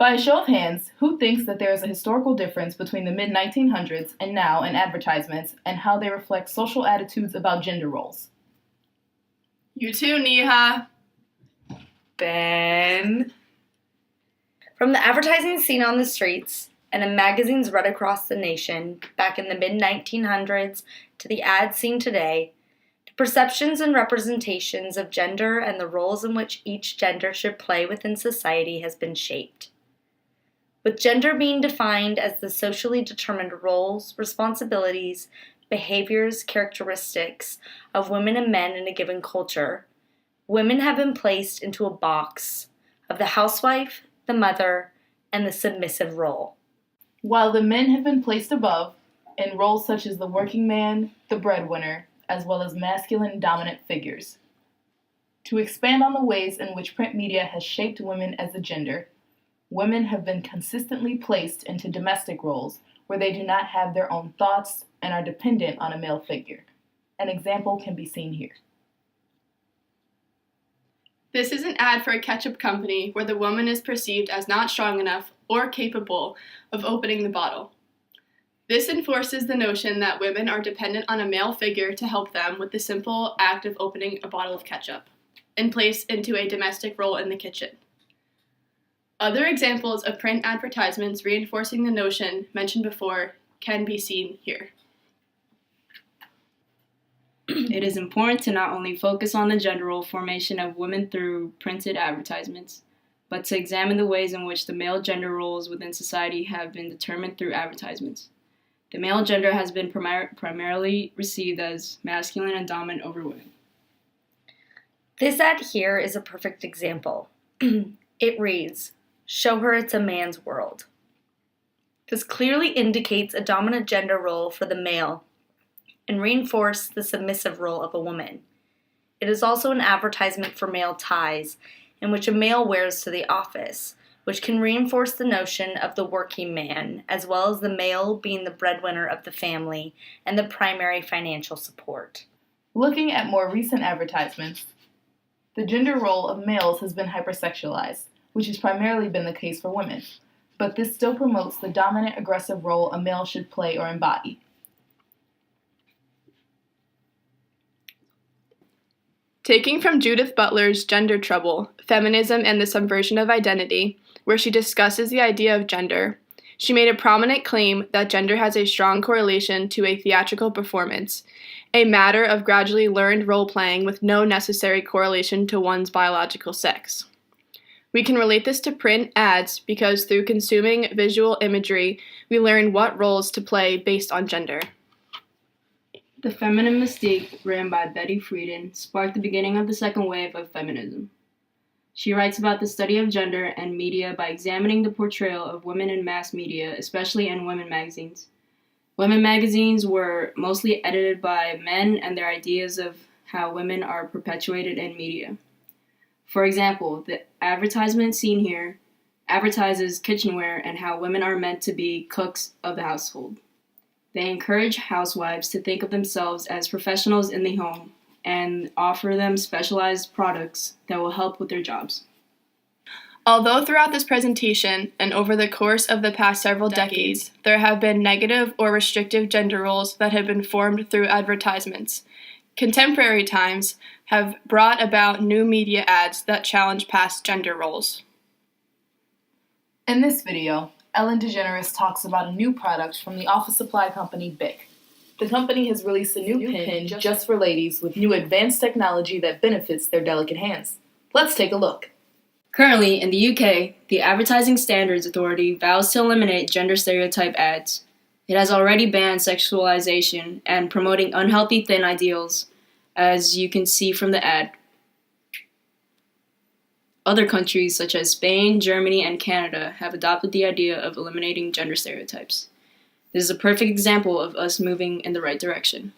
By a show of hands, who thinks that there is a historical difference between the mid-1900s and now in advertisements and how they reflect social attitudes about gender roles? You too, Neha. Ben. From the advertising seen on the streets and in magazines read across the nation back in the mid-1900s to the ads seen today, the perceptions and representations of gender and the roles in which each gender should play within society has been shaped. With gender being defined as the socially determined roles, responsibilities, behaviors, characteristics of women and men in a given culture, women have been placed into a box of the housewife, the mother, and the submissive role, while the men have been placed above in roles such as the working man, the breadwinner, as well as masculine dominant figures. To expand on the ways in which print media has shaped women as a gender, women have been consistently placed into domestic roles where they do not have their own thoughts and are dependent on a male figure. An example can be seen here. This is an ad for a ketchup company where the woman is perceived as not strong enough or capable of opening the bottle. This enforces the notion that women are dependent on a male figure to help them with the simple act of opening a bottle of ketchup and placed into a domestic role in the kitchen. Other examples of print advertisements reinforcing the notion mentioned before can be seen here. It is important to not only focus on the gender role formation of women through printed advertisements, but to examine the ways in which the male gender roles within society have been determined through advertisements. The male gender has been primarily received as masculine and dominant over women. This ad here is a perfect example. It reads, "Show her it's a man's world." This clearly indicates a dominant gender role for the male and reinforce the submissive role of a woman. It is also an advertisement for male ties, in which a male wears to the office, which can reinforce the notion of the working man, as well as the male being the breadwinner of the family and the primary financial support. Looking at more recent advertisements, the gender role of males has been hypersexualized, which has primarily been the case for women, but this still promotes the dominant aggressive role a male should play or embody. Taking from Judith Butler's Gender Trouble, Feminism and the Subversion of Identity, where she discusses the idea of gender, she made a prominent claim that gender has a strong correlation to a theatrical performance, a matter of gradually learned role-playing with no necessary correlation to one's biological sex. We can relate this to print ads because through consuming visual imagery, we learn what roles to play based on gender. The Feminine Mystique, written by Betty Friedan, sparked the beginning of the second wave of feminism. She writes about the study of gender and media by examining the portrayal of women in mass media, especially in women magazines. Women magazines were mostly edited by men and their ideas of how women are perpetuated in media. For example, the advertisement seen here advertises kitchenware and how women are meant to be cooks of the household. They encourage housewives to think of themselves as professionals in the home and offer them specialized products that will help with their jobs. Although throughout this presentation and over the course of the past several decades, there have been negative or restrictive gender roles that have been formed through advertisements, contemporary times have brought about new media ads that challenge past gender roles. In this video, Ellen DeGeneres talks about a new product from the office supply company BIC. The company has released a new pen just for ladies with new advanced technology that benefits their delicate hands. Let's take a look. Currently, in the UK, the Advertising Standards Authority vows to eliminate gender stereotype ads. It has already banned sexualization and promoting unhealthy thin ideals, as you can see from the ad. Other countries such as Spain, Germany, and Canada have adopted the idea of eliminating gender stereotypes. This is a perfect example of us moving in the right direction.